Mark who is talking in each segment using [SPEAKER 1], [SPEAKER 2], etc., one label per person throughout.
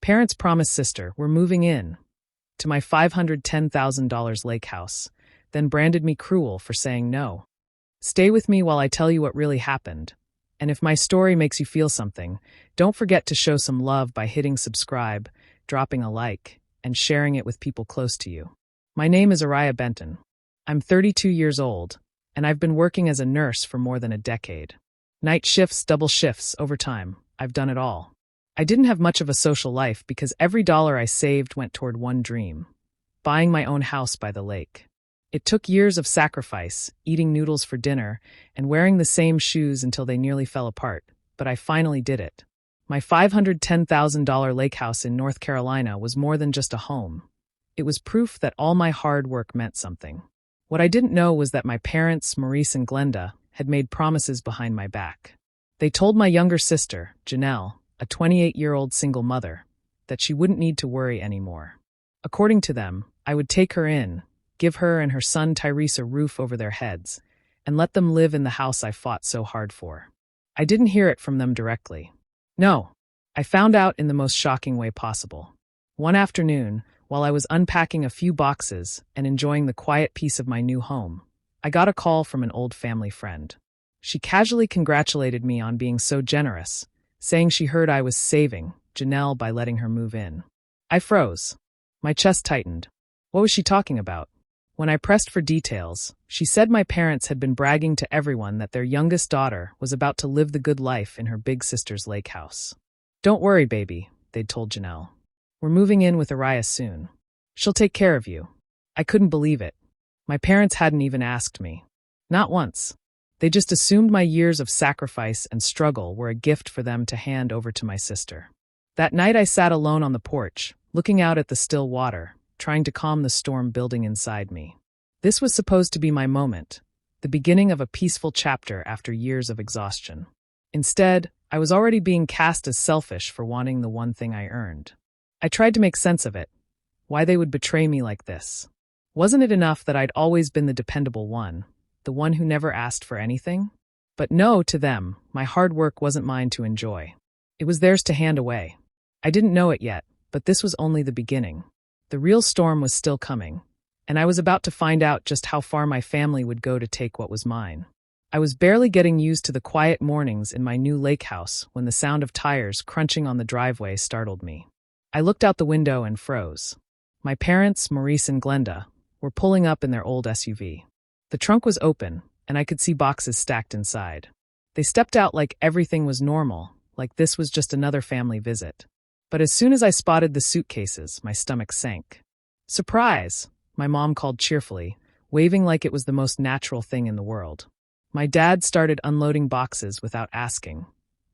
[SPEAKER 1] Parents promised sister, we're moving in to my $510,000 lake house, then branded me cruel for saying no. Stay with me while I tell you what really happened. And if my story makes you feel something, don't forget to show some love by hitting subscribe, dropping a like, and sharing it with people close to you. My name is Reby Benton. I'm 32 years old, and I've been working as a nurse for more than a decade. Night shifts, double shifts, overtime. I've done it all. I didn't have much of a social life because every dollar I saved went toward one dream: buying my own house by the lake. It took years of sacrifice, eating noodles for dinner, and wearing the same shoes until they nearly fell apart, but I finally did it. My $510,000 lake house in North Carolina was more than just a home. It was proof that all my hard work meant something. What I didn't know was that my parents, Maurice and Glenda, had made promises behind my back. They told my younger sister, Janelle, a 28-year-old single mother, that she wouldn't need to worry anymore. According to them, I would take her in, give her and her son Tyrese a roof over their heads, and let them live in the house I fought so hard for. I didn't hear it from them directly. No, I found out in the most shocking way possible. One afternoon, while I was unpacking a few boxes and enjoying the quiet peace of my new home, I got a call from an old family friend. She casually congratulated me on being so generous, saying she heard I was saving Janelle by letting her move in. I froze. My chest tightened. What was she talking about? When I pressed for details, she said my parents had been bragging to everyone that their youngest daughter was about to live the good life in her big sister's lake house. Don't worry, baby, they'd told Janelle. We're moving in with Reby soon. She'll take care of you. I couldn't believe it. My parents hadn't even asked me. Not once. They just assumed my years of sacrifice and struggle were a gift for them to hand over to my sister. That night I sat alone on the porch, looking out at the still water, trying to calm the storm building inside me. This was supposed to be my moment, the beginning of a peaceful chapter after years of exhaustion. Instead, I was already being cast as selfish for wanting the one thing I earned. I tried to make sense of it. Why they would betray me like this. Wasn't it enough that I'd always been the dependable one, the one who never asked for anything? But no, to them, my hard work wasn't mine to enjoy. It was theirs to hand away. I didn't know it yet, but this was only the beginning. The real storm was still coming, and I was about to find out just how far my family would go to take what was mine. I was barely getting used to the quiet mornings in my new lake house when the sound of tires crunching on the driveway startled me. I looked out the window and froze. My parents, Maurice and Glenda, were pulling up in their old SUV. The trunk was open, and I could see boxes stacked inside. They stepped out like everything was normal, like this was just another family visit. But as soon as I spotted the suitcases, my stomach sank. Surprise! My mom called cheerfully, waving like it was the most natural thing in the world. My dad started unloading boxes without asking,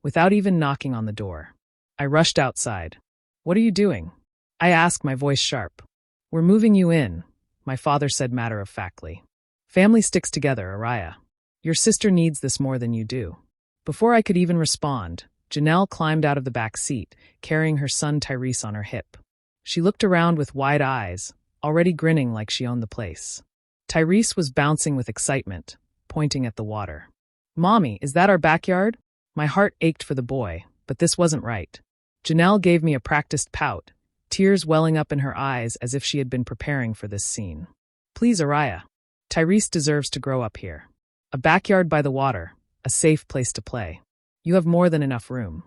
[SPEAKER 1] without even knocking on the door. I rushed outside. What are you doing? I asked, my voice sharp. We're moving you in, my father said matter-of-factly. Family sticks together, Reby. Your sister needs this more than you do. Before I could even respond, Janelle climbed out of the back seat, carrying her son Tyrese on her hip. She looked around with wide eyes, already grinning like she owned the place. Tyrese was bouncing with excitement, pointing at the water. Mommy, is that our backyard? My heart ached for the boy, but this wasn't right. Janelle gave me a practiced pout, tears welling up in her eyes as if she had been preparing for this scene. Please, Reby. Tyrese deserves to grow up here. A backyard by the water, a safe place to play. You have more than enough room.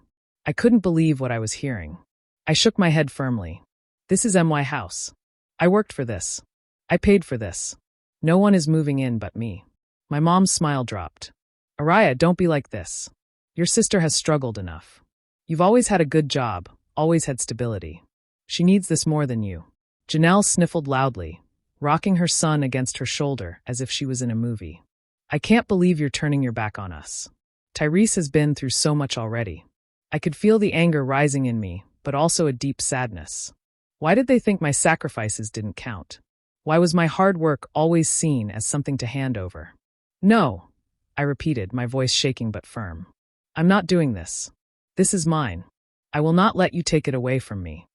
[SPEAKER 1] I couldn't believe what I was hearing. I shook my head firmly. This is my house. I worked for this. I paid for this. No one is moving in but me. My mom's smile dropped. Reby, don't be like this. Your sister has struggled enough. You've always had a good job, always had stability. She needs this more than you. Janelle sniffled loudly, rocking her son against her shoulder as if she was in a movie. I can't believe you're turning your back on us. Tyrese has been through so much already. I could feel the anger rising in me, but also a deep sadness. Why did they think my sacrifices didn't count? Why was my hard work always seen as something to hand over? No, I repeated, my voice shaking but firm. I'm not doing this. This is mine. I will not let you take it away from me.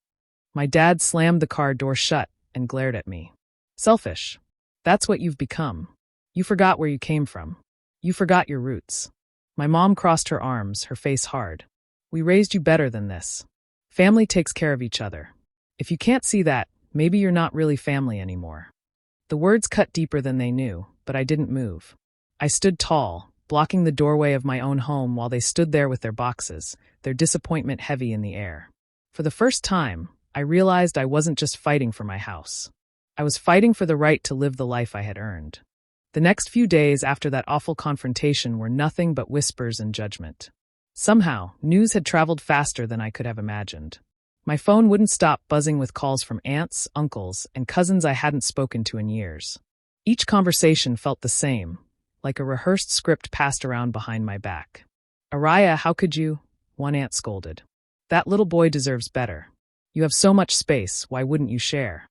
[SPEAKER 1] My dad slammed the car door shut and glared at me. Selfish. That's what you've become. You forgot where you came from. You forgot your roots. My mom crossed her arms, her face hard. We raised you better than this. Family takes care of each other. If you can't see that, maybe you're not really family anymore." The words cut deeper than they knew, but I didn't move. I stood tall, blocking the doorway of my own home while they stood there with their boxes, their disappointment heavy in the air. For the first time, I realized I wasn't just fighting for my house. I was fighting for the right to live the life I had earned. The next few days after that awful confrontation were nothing but whispers and judgment. Somehow, news had traveled faster than I could have imagined. My phone wouldn't stop buzzing with calls from aunts, uncles, and cousins I hadn't spoken to in years. Each conversation felt the same, like a rehearsed script passed around behind my back. "Araya, how could you?" one aunt scolded. "That little boy deserves better. You have so much space, why wouldn't you share?"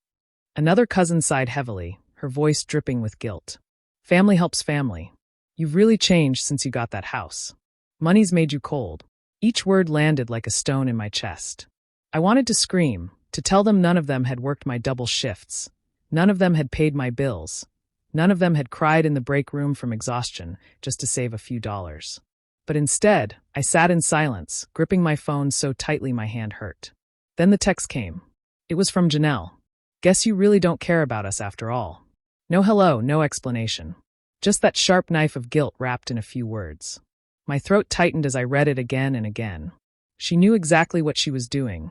[SPEAKER 1] Another cousin sighed heavily, her voice dripping with guilt. "Family helps family. You've really changed since you got that house. Money's made you cold." Each word landed like a stone in my chest. I wanted to scream, to tell them none of them had worked my double shifts. None of them had paid my bills. None of them had cried in the break room from exhaustion just to save a few dollars. But instead, I sat in silence, gripping my phone so tightly my hand hurt. Then the text came. It was from Janelle. "Guess you really don't care about us after all." No hello, no explanation. Just that sharp knife of guilt wrapped in a few words. My throat tightened as I read it again and again. She knew exactly what she was doing,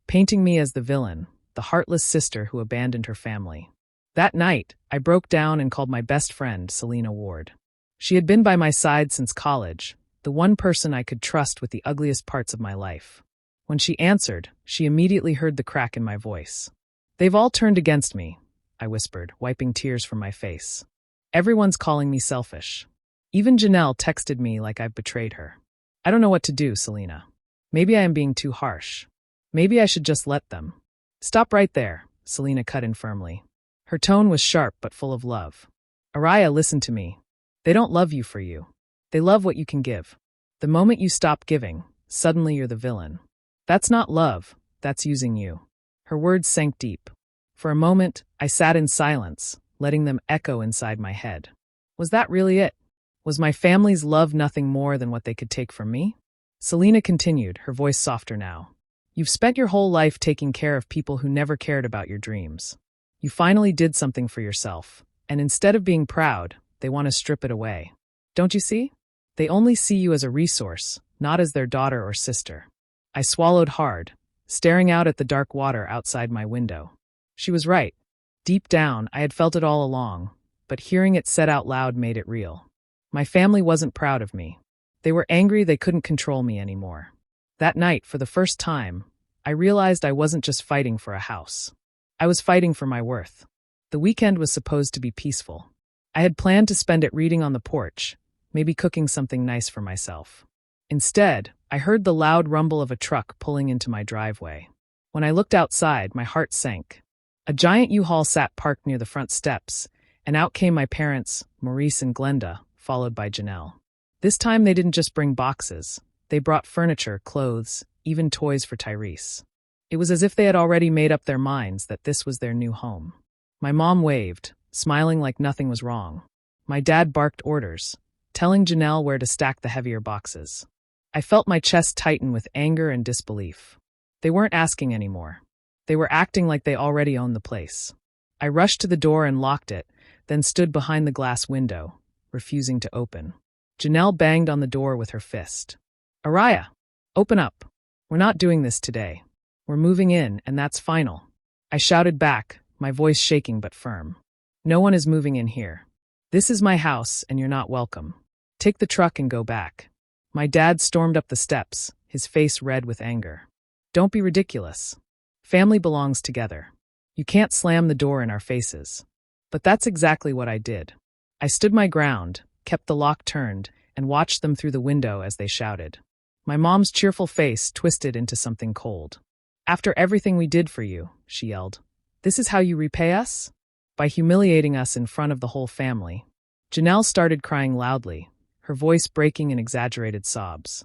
[SPEAKER 1] painting me as the villain, the heartless sister who abandoned her family. That night, I broke down and called my best friend, Selena Ward. She had been by my side since college, the one person I could trust with the ugliest parts of my life. When she answered, she immediately heard the crack in my voice. "They've all turned against me," I whispered, wiping tears from my face. "Everyone's calling me selfish. Even Janelle texted me like I've betrayed her. I don't know what to do, Selena. Maybe I am being too harsh. Maybe I should just let them." "Stop right there," Selena cut in firmly. Her tone was sharp but full of love. "Araya, listen to me. They don't love you for you. They love what you can give. The moment you stop giving, suddenly you're the villain. That's not love, that's using you." Her words sank deep. For a moment, I sat in silence, letting them echo inside my head. Was that really it? Was my family's love nothing more than what they could take from me? Selena continued, her voice softer now. "You've spent your whole life taking care of people who never cared about your dreams. You finally did something for yourself, and instead of being proud, they want to strip it away. Don't you see? They only see you as a resource, not as their daughter or sister." I swallowed hard, staring out at the dark water outside my window. She was right. Deep down, I had felt it all along, but hearing it said out loud made it real. My family wasn't proud of me. They were angry they couldn't control me anymore. That night, for the first time, I realized I wasn't just fighting for a house. I was fighting for my worth. The weekend was supposed to be peaceful. I had planned to spend it reading on the porch, maybe cooking something nice for myself. Instead, I heard the loud rumble of a truck pulling into my driveway. When I looked outside, my heart sank. A giant U-Haul sat parked near the front steps, and out came my parents, Maurice and Glenda, followed by Janelle. This time they didn't just bring boxes. They brought furniture, clothes, even toys for Tyrese. It was as if they had already made up their minds that this was their new home. My mom waved, smiling like nothing was wrong. My dad barked orders, telling Janelle where to stack the heavier boxes. I felt my chest tighten with anger and disbelief. They weren't asking anymore. They were acting like they already owned the place. I rushed to the door and locked it, then stood behind the glass window, refusing to open. Janelle banged on the door with her fist. "Araya, open up. We're not doing this today. We're moving in, and that's final." I shouted back, my voice shaking but firm. "No one is moving in here. This is my house, and you're not welcome. Take the truck and go back." My dad stormed up the steps, his face red with anger. "Don't be ridiculous. Family belongs together. You can't slam the door in our faces." But that's exactly what I did. I stood my ground, kept the lock turned, and watched them through the window as they shouted. My mom's cheerful face twisted into something cold. "After everything we did for you," she yelled, "this is how you repay us? By humiliating us in front of the whole family." Janelle started crying loudly, her voice breaking in exaggerated sobs.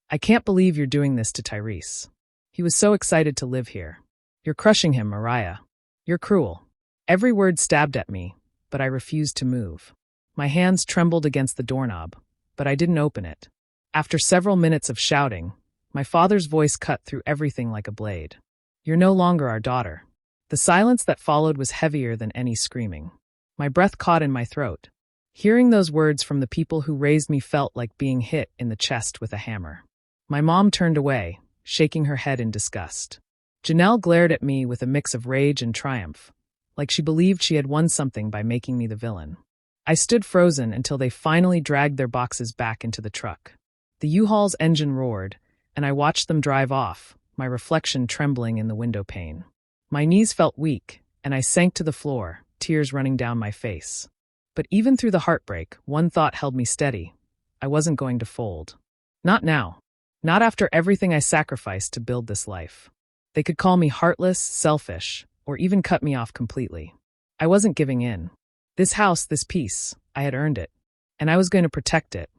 [SPEAKER 1] "I can't believe you're doing this to Tyrese. He was so excited to live here. You're crushing him, Mariah. You're cruel." Every word stabbed at me, but I refused to move. My hands trembled against the doorknob, but I didn't open it. After several minutes of shouting, My father's voice cut through everything like a blade. "You're no longer our daughter." The silence that followed was heavier than any screaming. My breath caught in my throat. Hearing those words from the people who raised me felt like being hit in the chest with a hammer. My mom turned away, shaking her head in disgust. Janelle glared at me with a mix of rage and triumph, like she believed she had won something by making me the villain. I stood frozen until they finally dragged their boxes back into the truck. The U-Haul's engine roared, and I watched them drive off, my reflection trembling in the window pane. My knees felt weak, and I sank to the floor, tears running down my face. But even through the heartbreak, one thought held me steady. I wasn't going to fold. Not now. Not after everything I sacrificed to build this life. They could call me heartless, selfish, or even cut me off completely. I wasn't giving in. This house, this peace, I had earned it. And I was going to protect it.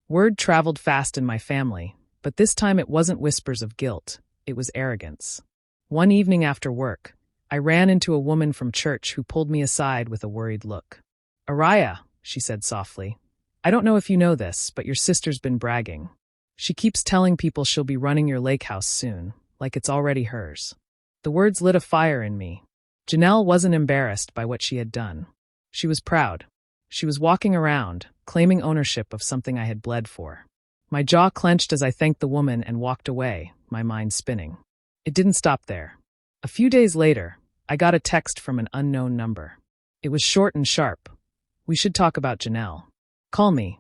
[SPEAKER 1] Word traveled fast in my family, but this time it wasn't whispers of guilt, it was arrogance. One evening after work, I ran into a woman from church who pulled me aside with a worried look. "Araya," she said softly, "I don't know if you know this, but your sister's been bragging. She keeps telling people she'll be running your lake house soon, like it's already hers." The words lit a fire in me. Janelle wasn't embarrassed by what she had done. She was proud. She was walking around, claiming ownership of something I had bled for. My jaw clenched as I thanked the woman and walked away, my mind spinning. It didn't stop there. A few days later, I got a text from an unknown number. It was short and sharp. "We should talk about Janelle. Call me."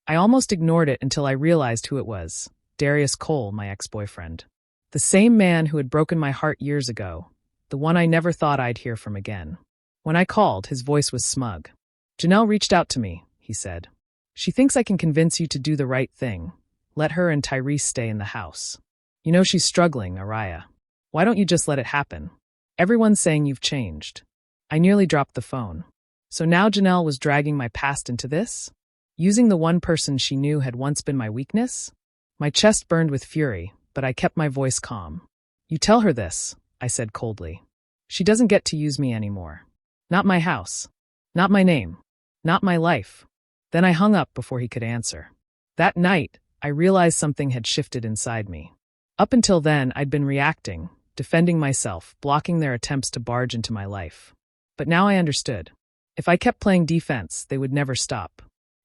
[SPEAKER 1] I almost ignored it until I realized who it was. Darius Cole, my ex-boyfriend. The same man who had broken my heart years ago. The one I never thought I'd hear from again. When I called, his voice was smug. "Janelle reached out to me," he said. "She thinks I can convince you to do the right thing. Let her and Tyrese stay in the house. You know she's struggling, Araya. Why don't you just let it happen? Everyone's saying you've changed." I nearly dropped the phone. So now Janelle was dragging my past into this? Using the one person she knew had once been my weakness? My chest burned with fury, but I kept my voice calm. "You tell her this," I said coldly. "She doesn't get to use me anymore. Not my house. Not my name. Not my life." Then I hung up before he could answer. That night, I realized something had shifted inside me. Up until then, I'd been reacting, defending myself, blocking their attempts to barge into my life. But now I understood. If I kept playing defense, they would never stop.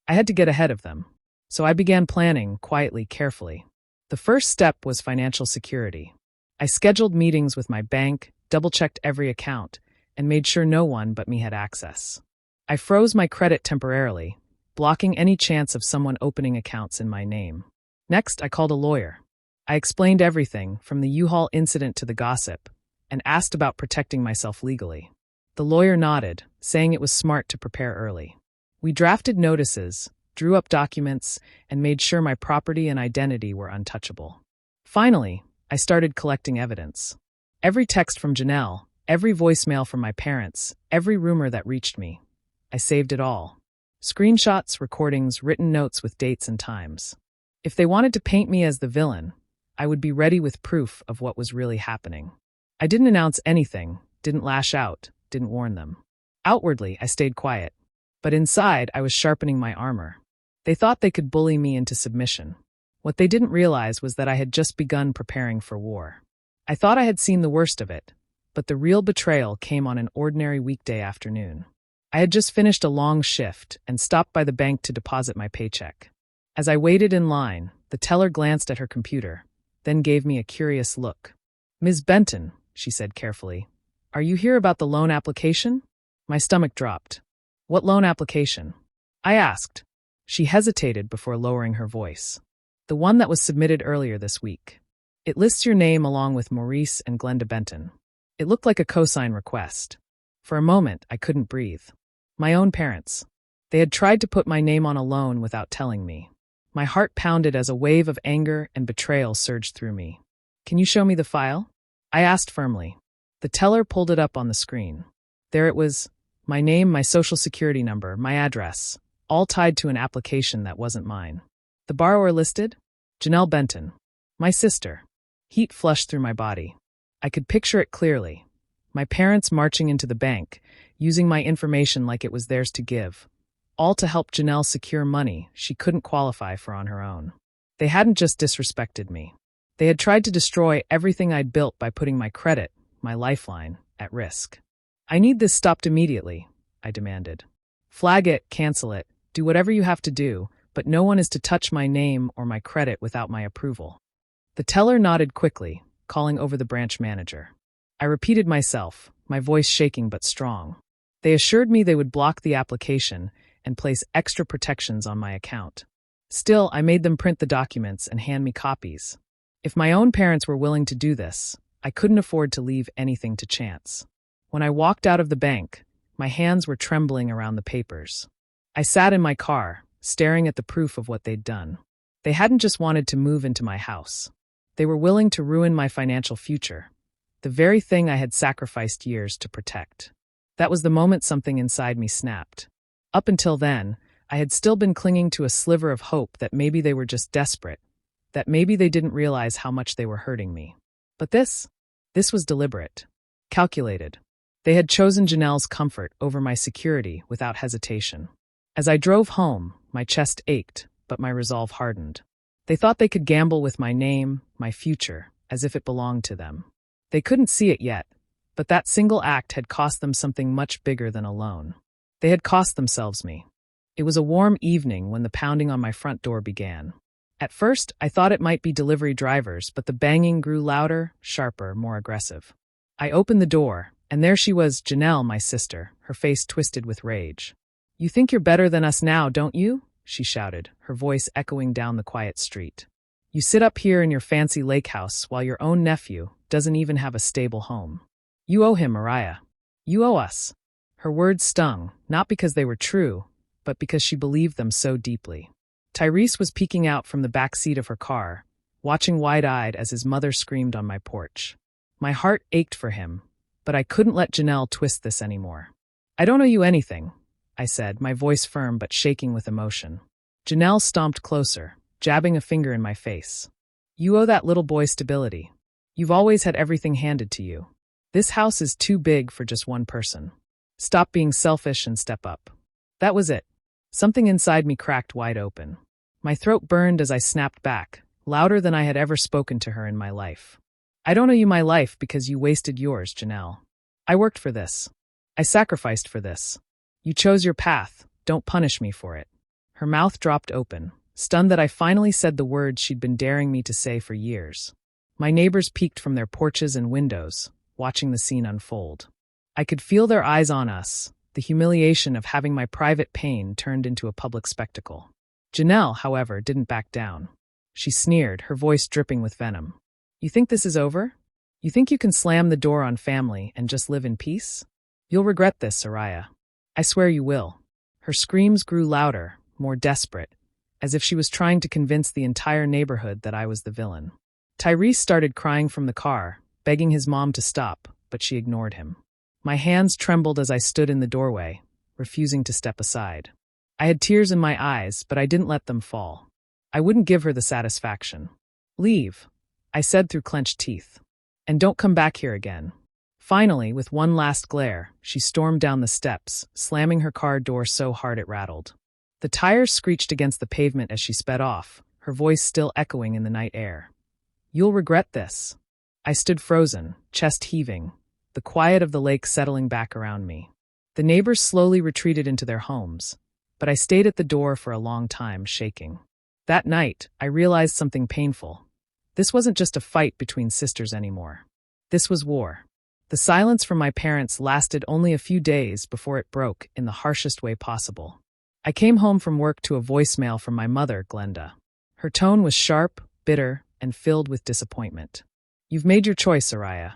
[SPEAKER 1] I had to get ahead of them. So I began planning, quietly, carefully. The first step was financial security. I scheduled meetings with my bank, double-checked every account, and made sure no one but me had access. I froze my credit temporarily, blocking any chance of someone opening accounts in my name. Next, I called a lawyer. I explained everything, from the U-Haul incident to the gossip, and asked about protecting myself legally. The lawyer nodded, saying it was smart to prepare early. We drafted notices, drew up documents, and made sure my property and identity were untouchable. Finally, I started collecting evidence. Every text from Janelle, every voicemail from my parents, every rumor that reached me. I saved it all. Screenshots, recordings, written notes with dates and times. If they wanted to paint me as the villain, I would be ready with proof of what was really happening. I didn't announce anything, didn't lash out, didn't warn them. Outwardly, I stayed quiet. But inside, I was sharpening my armor. They thought they could bully me into submission. What they didn't realize was that I had just begun preparing for war. I thought I had seen the worst of it, but the real betrayal came on an ordinary weekday afternoon. I had just finished a long shift and stopped by the bank to deposit my paycheck. As I waited in line, the teller glanced at her computer, then gave me a curious look. "Ms. Benton," she said carefully, "are you here about the loan application?" My stomach dropped. "What loan application?" I asked. She hesitated before lowering her voice. "The one that was submitted earlier this week. It lists your name along with Maurice and Glenda Benton. It looked like a cosign request." For a moment, I couldn't breathe. My own parents. They had tried to put my name on a loan without telling me. My heart pounded as a wave of anger and betrayal surged through me. "Can you show me the file?" I asked firmly. The teller pulled it up on the screen. There it was. My name, my social security number, my address, all tied to an application that wasn't mine. The borrower listed? Janelle Benton. My sister. Heat flushed through my body. I could picture it clearly. My parents marching into the bank, using my information like it was theirs to give. All to help Janelle secure money she couldn't qualify for on her own. They hadn't just disrespected me. They had tried to destroy everything I'd built by putting my credit, my lifeline, at risk. I need this stopped immediately, I demanded. Flag it, cancel it, do whatever you have to do, but no one is to touch my name or my credit without my approval. The teller nodded quickly, calling over the branch manager. I repeated myself, my voice shaking but strong. They assured me they would block the application and place extra protections on my account. Still, I made them print the documents and hand me copies. If my own parents were willing to do this, I couldn't afford to leave anything to chance. When I walked out of the bank, my hands were trembling around the papers. I sat in my car, staring at the proof of what they'd done. They hadn't just wanted to move into my house. They were willing to ruin my financial future, the very thing I had sacrificed years to protect. That was the moment something inside me snapped. Up until then, I had still been clinging to a sliver of hope that maybe they were just desperate, that maybe they didn't realize how much they were hurting me. But this was deliberate, calculated. They had chosen Janelle's comfort over my security without hesitation. As I drove home, my chest ached, but my resolve hardened. They thought they could gamble with my name, my future, as if it belonged to them. They couldn't see it yet, but that single act had cost them something much bigger than a loan. They had cost themselves me. It was a warm evening when the pounding on my front door began. At first, I thought it might be delivery drivers, but the banging grew louder, sharper, more aggressive. I opened the door, and there she was, Janelle, my sister, her face twisted with rage. "You think you're better than us now, don't you?" she shouted, her voice echoing down the quiet street. "You sit up here in your fancy lake house while your own nephew doesn't even have a stable home. You owe him, Mariah. You owe us." Her words stung, not because they were true, but because she believed them so deeply. Tyrese was peeking out from the back seat of her car, watching wide-eyed as his mother screamed on my porch. My heart ached for him, but I couldn't let Janelle twist this anymore. "I don't owe you anything," I said, my voice firm but shaking with emotion. Janelle stomped closer, jabbing a finger in my face. "You owe that little boy stability. You've always had everything handed to you. This house is too big for just one person. Stop being selfish and step up." That was it. Something inside me cracked wide open. My throat burned as I snapped back, louder than I had ever spoken to her in my life. "I don't owe you my life because you wasted yours, Janelle. I worked for this. I sacrificed for this. You chose your path. Don't punish me for it." Her mouth dropped open, stunned that I finally said the words she'd been daring me to say for years. My neighbors peeked from their porches and windows, watching the scene unfold. I could feel their eyes on us, the humiliation of having my private pain turned into a public spectacle. Janelle, however, didn't back down. She sneered, her voice dripping with venom. "You think this is over? You think you can slam the door on family and just live in peace? You'll regret this, Soraya. I swear you will." Her screams grew louder, more desperate, as if she was trying to convince the entire neighborhood that I was the villain. Tyrese started crying from the car, begging his mom to stop, but she ignored him. My hands trembled as I stood in the doorway, refusing to step aside. I had tears in my eyes, but I didn't let them fall. I wouldn't give her the satisfaction. "Leave," I said through clenched teeth. "And don't come back here again." Finally, with one last glare, she stormed down the steps, slamming her car door so hard it rattled. The tires screeched against the pavement as she sped off, her voice still echoing in the night air. "You'll regret this." I stood frozen, chest heaving, the quiet of the lake settling back around me. The neighbors slowly retreated into their homes, but I stayed at the door for a long time, shaking. That night, I realized something painful. This wasn't just a fight between sisters anymore. This was war. The silence from my parents lasted only a few days before it broke in the harshest way possible. I came home from work to a voicemail from my mother, Glenda. Her tone was sharp, bitter, and filled with disappointment. "You've made your choice, Soraya.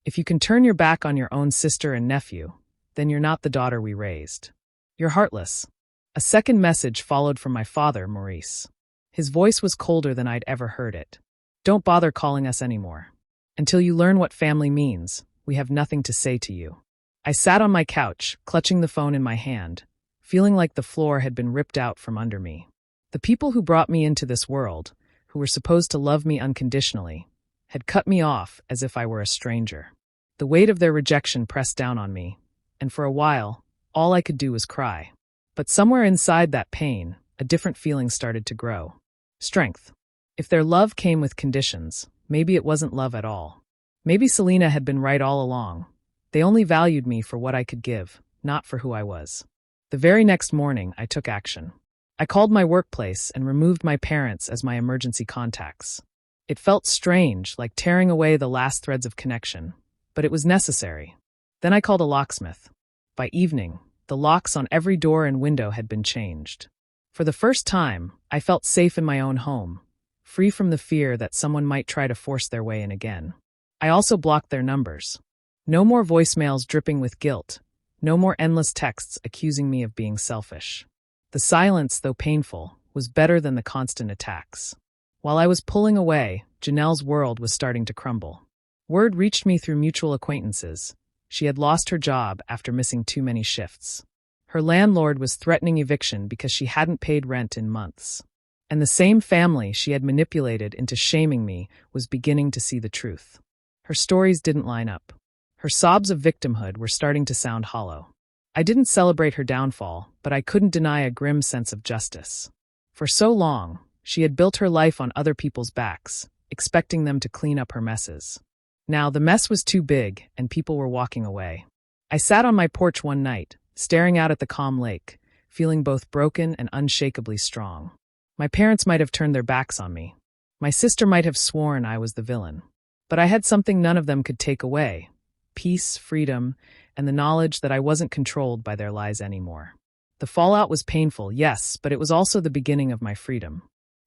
[SPEAKER 1] If you can turn your back on your own sister and nephew, then you're not the daughter we raised. You're heartless." A second message followed from my father, Maurice. His voice was colder than I'd ever heard it. "Don't bother calling us anymore. Until you learn what family means, we have nothing to say to you." I sat on my couch, clutching the phone in my hand, feeling like the floor had been ripped out from under me. The people who brought me into this world, who were supposed to love me unconditionally, had cut me off as if I were a stranger. The weight of their rejection pressed down on me, and for a while, all I could do was cry. But somewhere inside that pain, a different feeling started to grow. Strength. If their love came with conditions, Maybe it wasn't love at all. Maybe Selena had been right all along. They only valued me for what I could give, not for who I was. The very next morning, I took action. I called my workplace and removed my parents as my emergency contacts. It felt strange, like tearing away the last threads of connection, but it was necessary. Then I called a locksmith. By evening, the locks on every door and window had been changed. For the first time, I felt safe in my own home, free from the fear that someone might try to force their way in again. I also blocked their numbers. No more voicemails dripping with guilt. No more endless texts accusing me of being selfish. The silence, though painful, was better than the constant attacks. While I was pulling away, Janelle's world was starting to crumble. Word reached me through mutual acquaintances. She had lost her job after missing too many shifts. Her landlord was threatening eviction because she hadn't paid rent in months. And the same family she had manipulated into shaming me was beginning to see the truth. Her stories didn't line up. Her sobs of victimhood were starting to sound hollow. I didn't celebrate her downfall, but I couldn't deny a grim sense of justice. For so long, she had built her life on other people's backs, expecting them to clean up her messes. Now the mess was too big, and people were walking away. I sat on my porch one night, staring out at the calm lake, feeling both broken and unshakably strong. My parents might have turned their backs on me. My sister might have sworn I was the villain. But I had something none of them could take away: peace, freedom, and the knowledge that I wasn't controlled by their lies anymore. The fallout was painful, yes, but it was also the beginning of my freedom.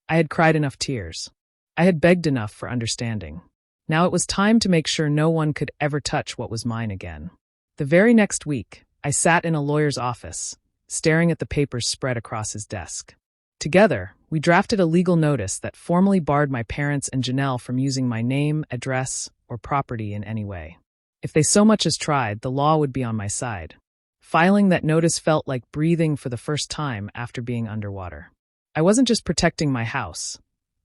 [SPEAKER 1] I had cried enough tears. I had begged enough for understanding. Now it was time to make sure no one could ever touch what was mine again. The very next week, I sat in a lawyer's office, staring at the papers spread across his desk. Together, we drafted a legal notice that formally barred my parents and Janelle from using my name, address, or property in any way. If they so much as tried, the law would be on my side. Filing that notice felt like breathing for the first time after being underwater. I wasn't just protecting my house.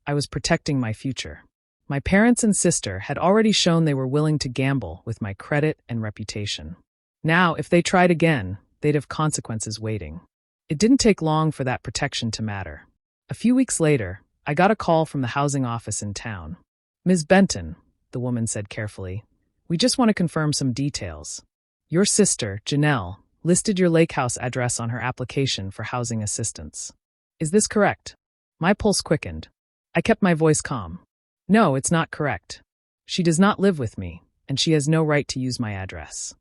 [SPEAKER 1] I was protecting my future. My parents and sister had already shown they were willing to gamble with my credit and reputation. Now, if they tried again, they'd have consequences waiting. It didn't take long for that protection to matter. A few weeks later, I got a call from the housing office in town. "Ms. Benton," the woman said carefully, "we just want to confirm some details. Your sister, Janelle, listed your Lakehouse address on her application for housing assistance. Is this correct?" My pulse quickened. I kept my voice calm. "No, it's not correct. She does not live with me, and she has no right to use my address."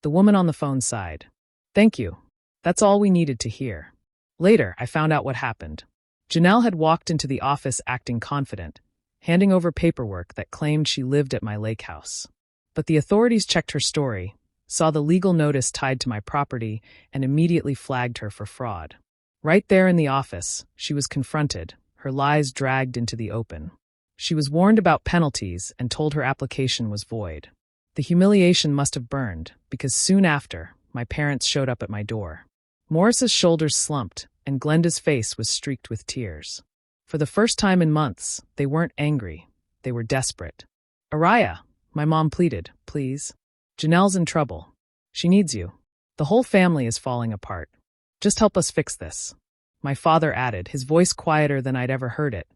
[SPEAKER 1] The woman on the phone sighed. "Thank you. That's all we needed to hear." Later, I found out what happened. Janelle had walked into the office acting confident, handing over paperwork that claimed she lived at my lake house. But the authorities checked her story, saw the legal notice tied to my property, and immediately flagged her for fraud. Right there in the office, she was confronted, her lies dragged into the open. She was warned about penalties and told her application was void. The humiliation must have burned, because soon after, my parents showed up at my door. Morris's shoulders slumped, and Glenda's face was streaked with tears. For the first time in months, they weren't angry. They were desperate. "Araya," my mom pleaded, "please. Janelle's in trouble. She needs you. The whole family is falling apart. Just help us fix this." My father added, his voice quieter than I'd ever heard it,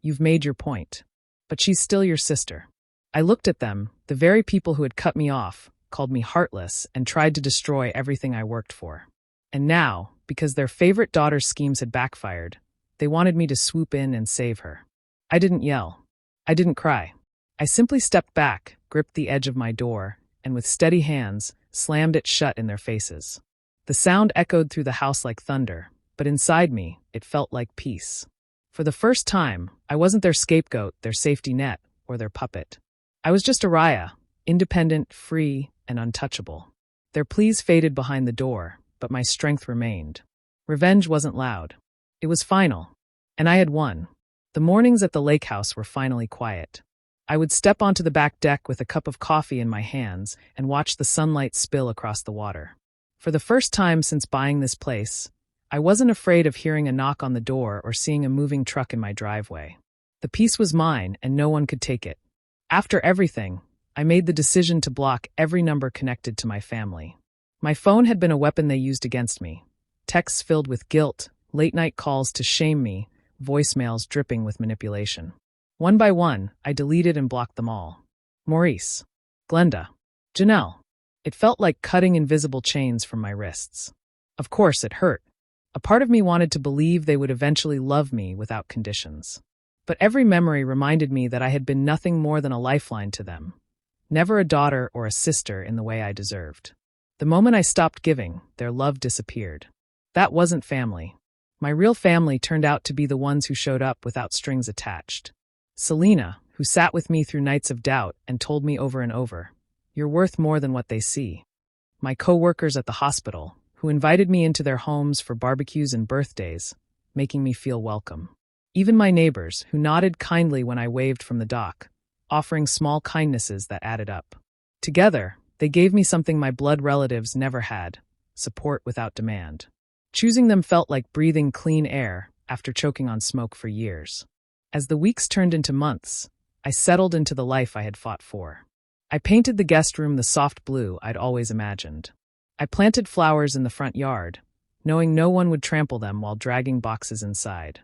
[SPEAKER 1] "You've made your point. But she's still your sister." I looked at them, the very people who had cut me off, called me heartless, and tried to destroy everything I worked for. And now, because their favorite daughter's schemes had backfired, they wanted me to swoop in and save her. I didn't yell. I didn't cry. I simply stepped back, gripped the edge of my door, and with steady hands, slammed it shut in their faces. The sound echoed through the house like thunder, but inside me, it felt like peace. For the first time, I wasn't their scapegoat, their safety net, or their puppet. I was just Araya, independent, free, and untouchable. Their pleas faded behind the door, but my strength remained. Revenge wasn't loud. It was final, and I had won. The mornings at the lake house were finally quiet. I would step onto the back deck with a cup of coffee in my hands and watch the sunlight spill across the water. For the first time since buying this place, I wasn't afraid of hearing a knock on the door or seeing a moving truck in my driveway. The peace was mine, and no one could take it. After everything, I made the decision to block every number connected to my family. My phone had been a weapon they used against me. Texts filled with guilt, late-night calls to shame me, voicemails dripping with manipulation. One by one, I deleted and blocked them all. Maurice, Glenda, Janelle. It felt like cutting invisible chains from my wrists. Of course, it hurt. A part of me wanted to believe they would eventually love me without conditions. But every memory reminded me that I had been nothing more than a lifeline to them. Never a daughter or a sister in the way I deserved. The moment I stopped giving, their love disappeared. That wasn't family. My real family turned out to be the ones who showed up without strings attached. Selena, who sat with me through nights of doubt and told me over and over, "You're worth more than what they see." My co-workers at the hospital, who invited me into their homes for barbecues and birthdays, making me feel welcome. Even my neighbors, who nodded kindly when I waved from the dock, offering small kindnesses that added up. Together, they gave me something my blood relatives never had: support without demand. Choosing them felt like breathing clean air after choking on smoke for years. As the weeks turned into months, I settled into the life I had fought for. I painted the guest room the soft blue I'd always imagined. I planted flowers in the front yard, knowing no one would trample them while dragging boxes inside.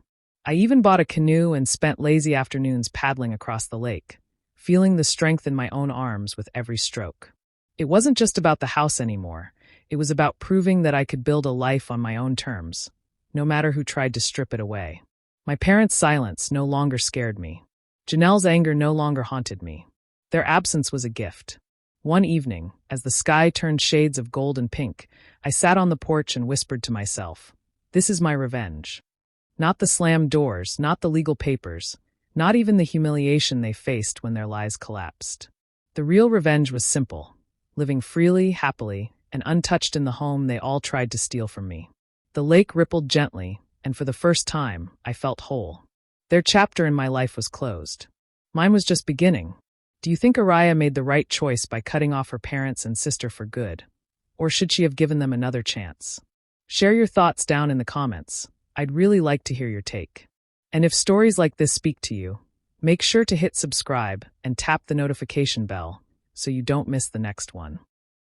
[SPEAKER 1] I even bought a canoe and spent lazy afternoons paddling across the lake, feeling the strength in my own arms with every stroke. It wasn't just about the house anymore. It was about proving that I could build a life on my own terms, no matter who tried to strip it away. My parents' silence no longer scared me. Janelle's anger no longer haunted me. Their absence was a gift. One evening, as the sky turned shades of gold and pink, I sat on the porch and whispered to myself, "This is my revenge." Not the slammed doors, not the legal papers, not even the humiliation they faced when their lies collapsed. The real revenge was simple: living freely, happily, and untouched in the home they all tried to steal from me. The lake rippled gently, and for the first time, I felt whole. Their chapter in my life was closed. Mine was just beginning. Do you think Araya made the right choice by cutting off her parents and sister for good? Or should she have given them another chance? Share your thoughts down in the comments. I'd really like to hear your take. And if stories like this speak to you, make sure to hit subscribe and tap the notification bell so you don't miss the next one.